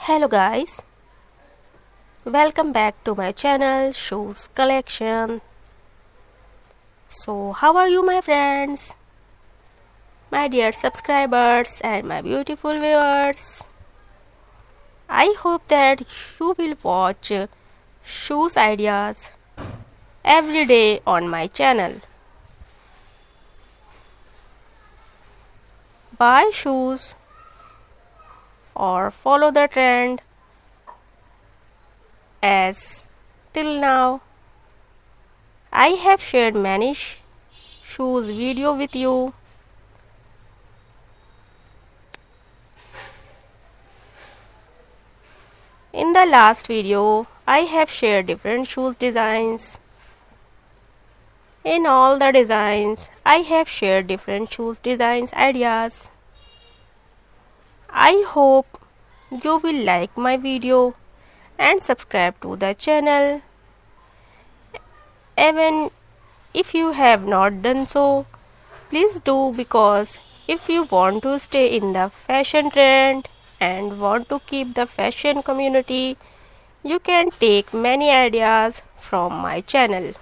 Hello guys, welcome back to my channel Shoes Collection. So how are you my friends, my dear subscribers and my beautiful viewers? I hope that you will watch shoes ideas every day on my channel. Buy shoes or follow the trend, as till now I have shared many shoes video with you. In the last video, I have shared different shoes designs. In all the designs, I have shared different shoes designs ideas. I hope you will like my video and subscribe to the channel. Even if you have not done so, please do, because if you want to stay in the fashion trend and want to keep the fashion community, you can take many ideas from my channel.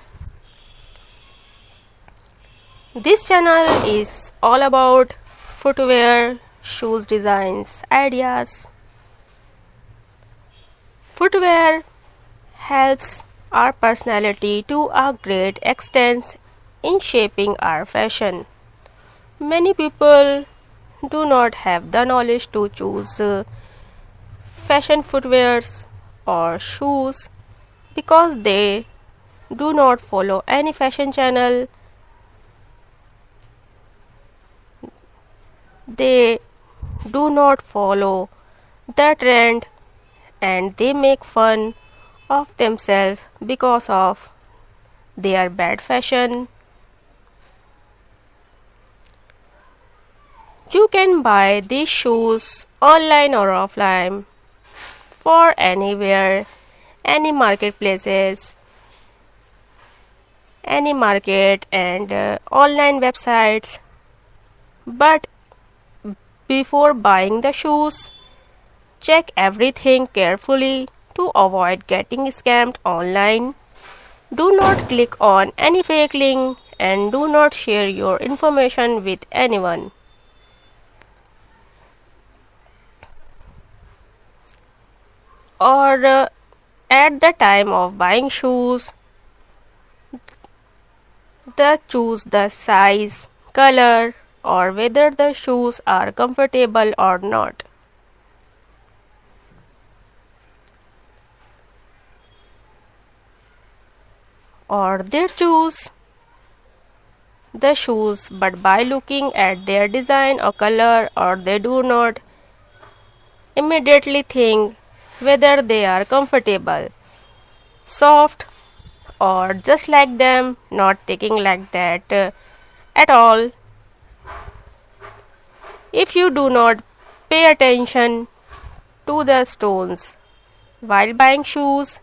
This channel is all about footwear, shoes designs, ideas. Footwear helps our personality to a great extent in shaping our fashion. Many people do not have the knowledge to choose fashion footwears or shoes because they do not follow any fashion channel. They do not follow the trend and they make fun of themselves because of their bad fashion. You can buy these shoes online or offline for anywhere, any marketplaces, any market and online websites. But before buying the shoes, check everything carefully to avoid getting scammed online. Do not click on any fake link and do not share your information with anyone. Or at the time of buying shoes, choose the size, color, or whether the shoes are comfortable or not. Or they choose the shoes but by looking at their design or color, or they do not immediately think whether they are comfortable, soft, or just like them, not taking like that at all. If you do not pay attention to the stones while buying shoes,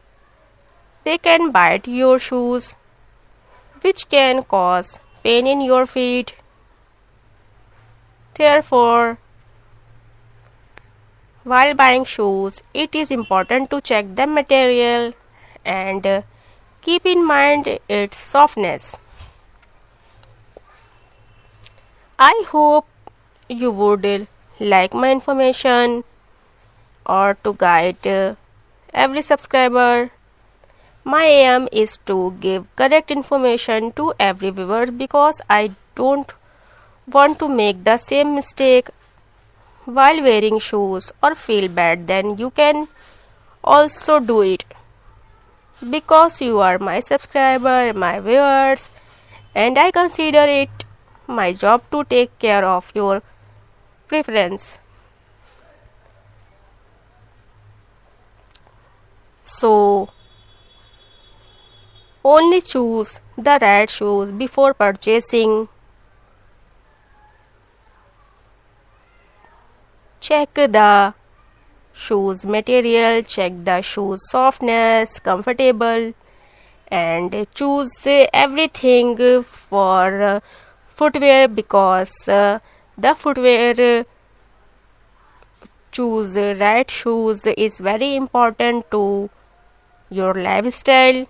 they can bite your shoes, which can cause pain in your feet. Therefore, while buying shoes, it is important to check the material and keep in mind its softness. I hope you would like my information or to guide every subscriber. My aim is to give correct information to every viewer because I don't want to make the same mistake while wearing shoes or feel bad. Then you can also do it because you are my subscriber, my viewers, and I consider it my job to take care of your preference. So only choose the right shoes before purchasing. Check the shoes material, check the shoes softness, comfortable, and choose everything for footwear because the footwear choose right shoes is very important to your lifestyle.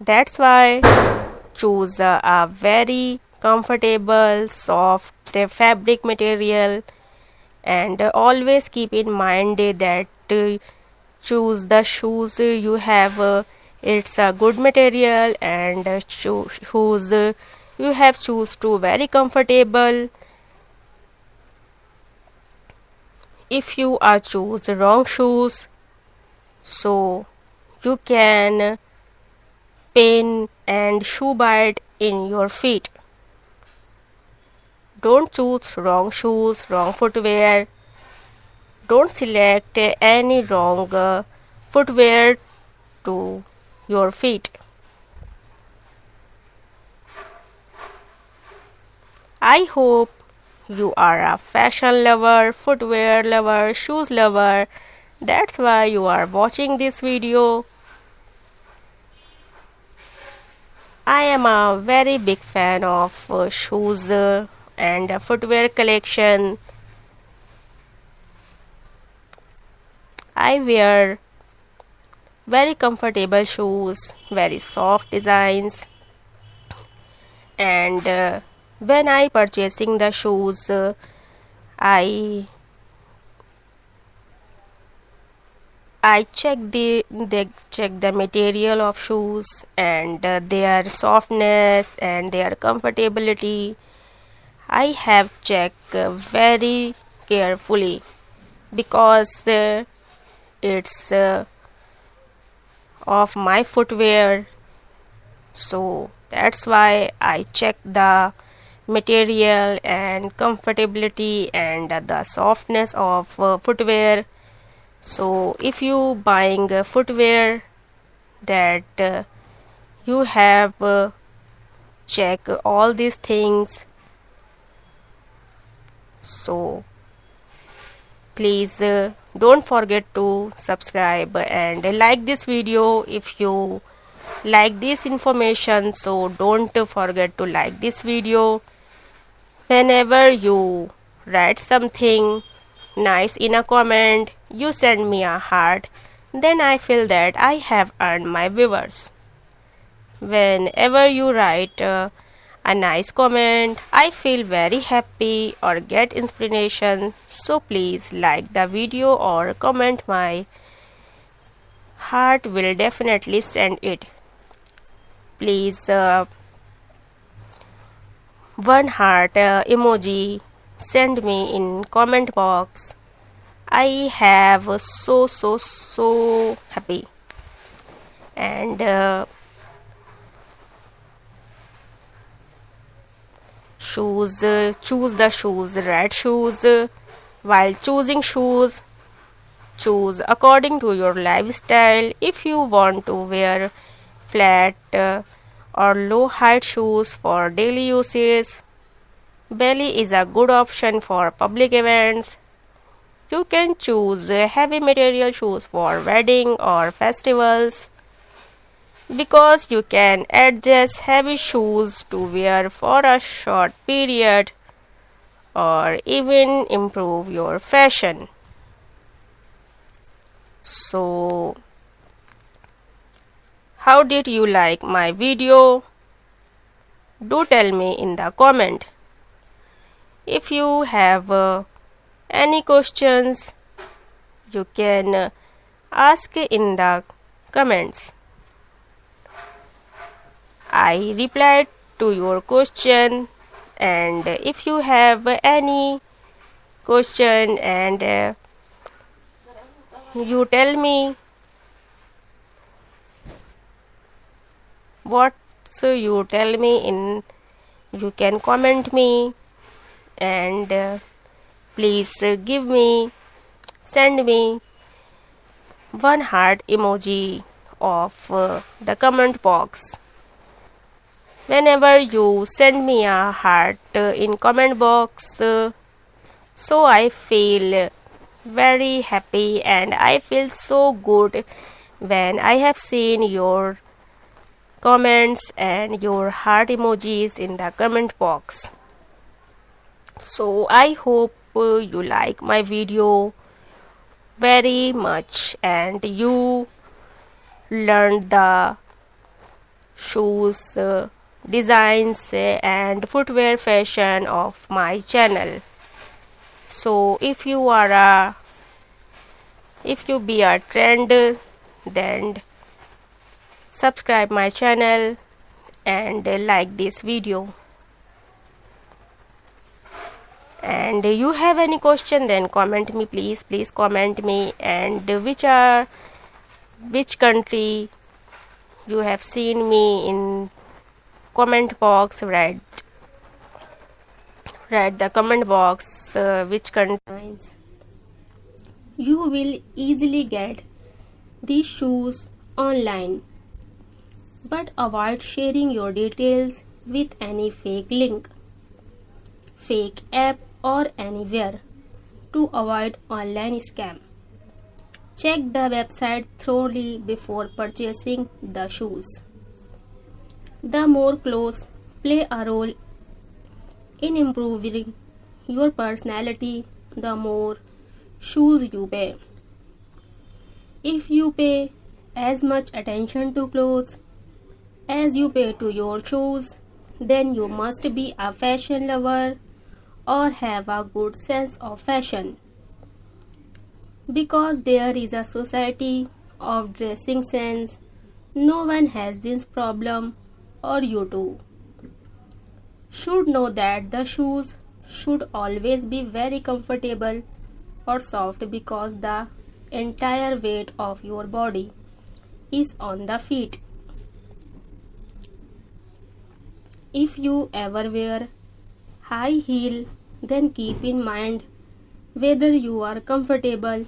That's why choose a very comfortable, soft fabric material, and always keep in mind that choose the shoes you have. It's a good material, and shoes you have choose to very comfortable. If you are choose wrong shoes, so you can pain and shoe bite in your feet. Don't choose wrong shoes, wrong footwear. Don't select any wrong footwear to your feet. I hope you are a fashion lover, footwear lover, shoes lover. That's why you are watching this video. I am a very big fan of shoes and footwear collection. I wear very comfortable shoes, very soft designs, and when I purchasing the shoes, I check the material of shoes and their softness and their comfortability. I have checked very carefully because it's of my footwear, so that's why I check the material and comfortability and the softness of footwear. So if you buying footwear, that you have check all these things. So please don't forget to subscribe and like this video if you like this information. So don't forget to like this video. Whenever you write something nice in a comment, you send me a heart, then I feel that I have earned my viewers. Whenever you write a nice comment, I feel very happy or get inspiration. So please like the video or comment. My heart will definitely send it. Please one heart emoji send me in comment box. I have so happy. And shoes, choose the shoes, right shoes. While choosing shoes, choose according to your lifestyle. If you want to wear flat or low height shoes for daily uses, belly is a good option for public events. You can choose heavy material shoes for wedding or festivals, because you can adjust heavy shoes to wear for a short period or even improve your fashion. So, how did you like my video? Do tell me in the comment. If you have any questions, you can ask in the comments. I replied to your question, and if you have any question and you tell me what, so you tell me in, you can comment me, and please give me, send me one heart emoji of the comment box. Whenever you send me a heart in comment box, so I feel very happy and I feel so good when I have seen your comments and your heart emojis in the comment box. So I hope you like my video very much and you learned the shoes designs and footwear fashion of my channel. So if you be a trend, then subscribe my channel and like this video. And you have any question, then comment me, please comment me. And which country you have seen me in comment box. Write the comment box which country. You will easily get these shoes online, but avoid sharing your details with any fake link, fake app or anywhere to avoid online scam. Check the website thoroughly before purchasing the shoes. The more clothes play a role in improving your personality, the more shoes you pay. If you pay as much attention to clothes as you pay to your shoes, then you must be a fashion lover or have a good sense of fashion. Because there is a society of dressing sense, no one has this problem, or you too should know that the shoes should always be very comfortable or soft, because the entire weight of your body is on the feet. If you ever wear high heel, then keep in mind whether you are comfortable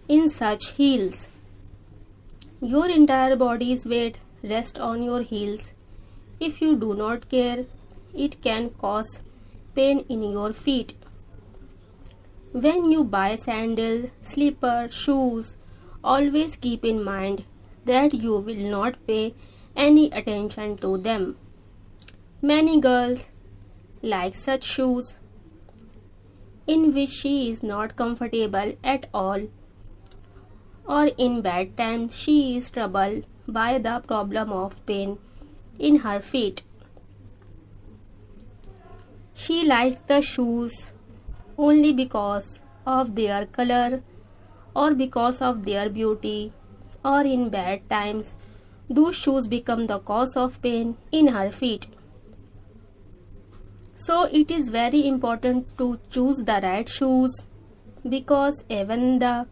in such heels. Your entire body's weight rests on your heels. If you do not care, it can cause pain in your feet. When you buy sandals, slippers, shoes, always keep in mind that you will not pay any attention to them. Many girls like such shoes in which she is not comfortable at all, or in bad times she is troubled by the problem of pain in her feet. She likes the shoes only because of their color or because of their beauty, or in bad times those shoes become the cause of pain in her feet. So it is very important to choose the right shoes, because even the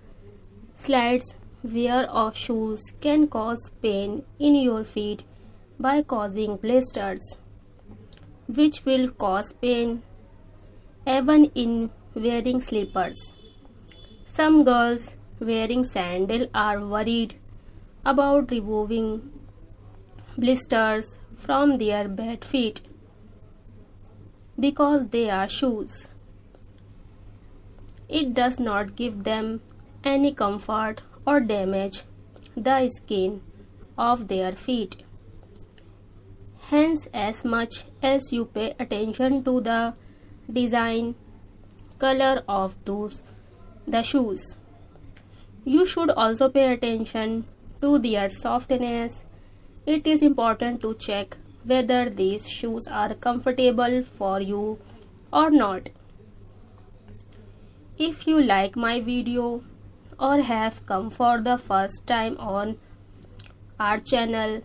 slight wear of shoes can cause pain in your feet by causing blisters, which will cause pain even in wearing slippers. Some girls wearing sandals are worried about removing blisters from their bad feet because they are shoes. It does not give them any comfort or damage the skin of their feet. Hence, as much as you pay attention to the design, color of the shoes, you should also pay attention to their softness. It is important to check whether these shoes are comfortable for you or not. If you like my video or have come for the first time on our channel,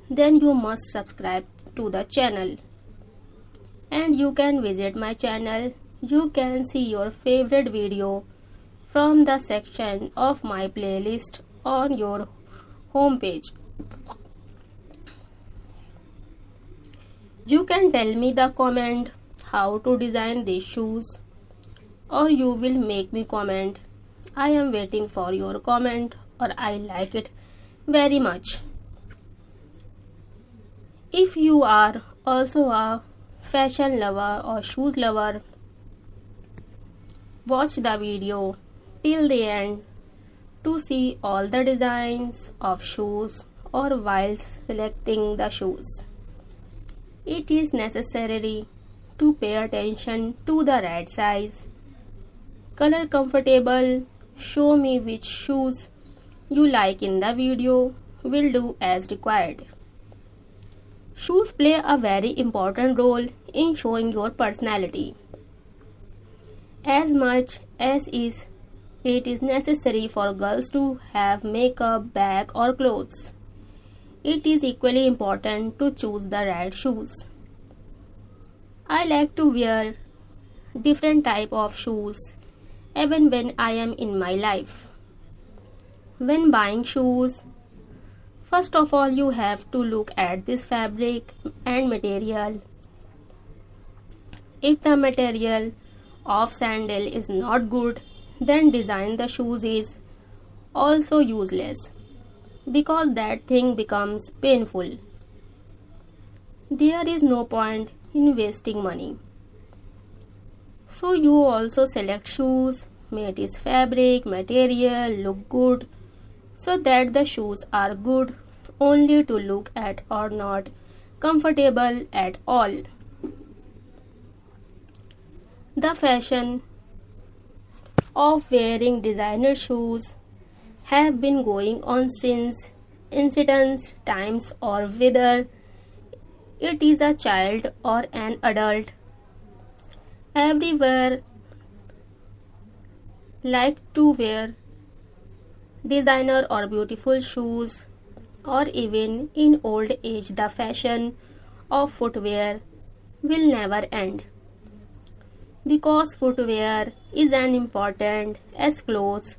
then you must subscribe to the channel. And you can visit my channel. You can see your favorite video from the section of my playlist on your home page. You can tell me the comment how to design these shoes, or you will make me comment. I am waiting for your comment, or I like it very much. If you are also a fashion lover or shoes lover, watch the video till the end to see all the designs of shoes or while selecting the shoes. It is necessary to pay attention to the right size, color comfortable. Show me which shoes you like in the video. Will do as required. Shoes play a very important role in showing your personality. As much as it is necessary for girls to have makeup, bag or clothes, it is equally important to choose the right shoes. I like to wear different type of shoes even when I am in my life. When buying shoes, first of all you have to look at this fabric and material. If the material of sandal is not good, then design the shoes is also useless because that thing becomes painful. There is no point in wasting money. So you also select shoes, made is fabric, material, look good, so that the shoes are good only to look at or not comfortable at all. The fashion of wearing designer shoes have been going on since ancient times, or whether it is a child or an adult. Everywhere like to wear designer or beautiful shoes, or even in old age the fashion of footwear will never end, because footwear is as important as clothes.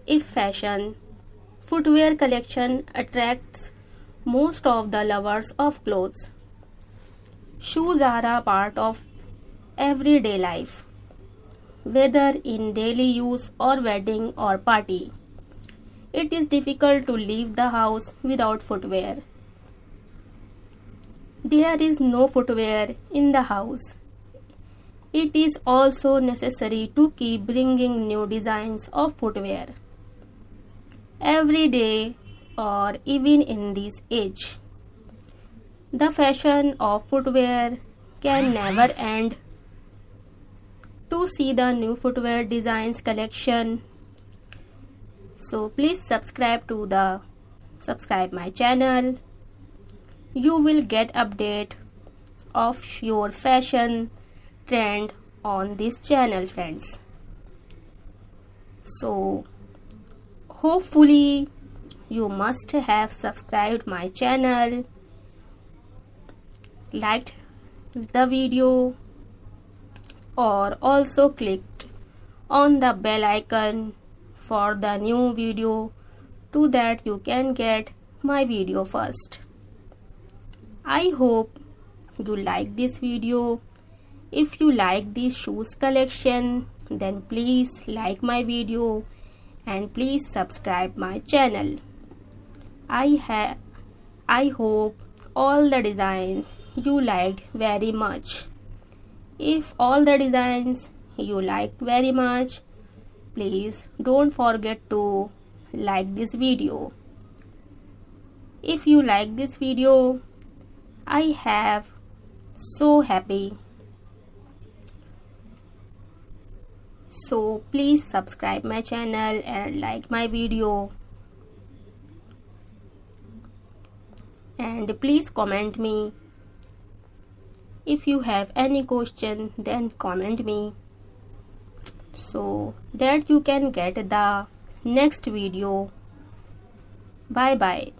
If fashion footwear collection attracts most of the lovers of clothes, shoes are a part of everyday life, whether in daily use or wedding or party. It is difficult to leave the house without footwear. There is no footwear in the house. It is also necessary to keep bringing new designs of footwear every day, or even in this age. The fashion of footwear can never end. To see the new footwear designs collection, so please subscribe my channel. You will get update of your fashion trend on this channel, friends. So hopefully you must have subscribed my channel, liked the video, or also clicked on the bell icon for the new video, so that you can get my video first. I hope you like this video. If you like this shoes collection, then please like my video and please subscribe my channel. I hope all the designs you liked very much. If all the designs you liked very much, please don't forget to like this video. If you like this video, I have so happy. So please subscribe my channel and like my video, and please comment me. If you have any question, then comment me, so that you can get the next video. Bye bye.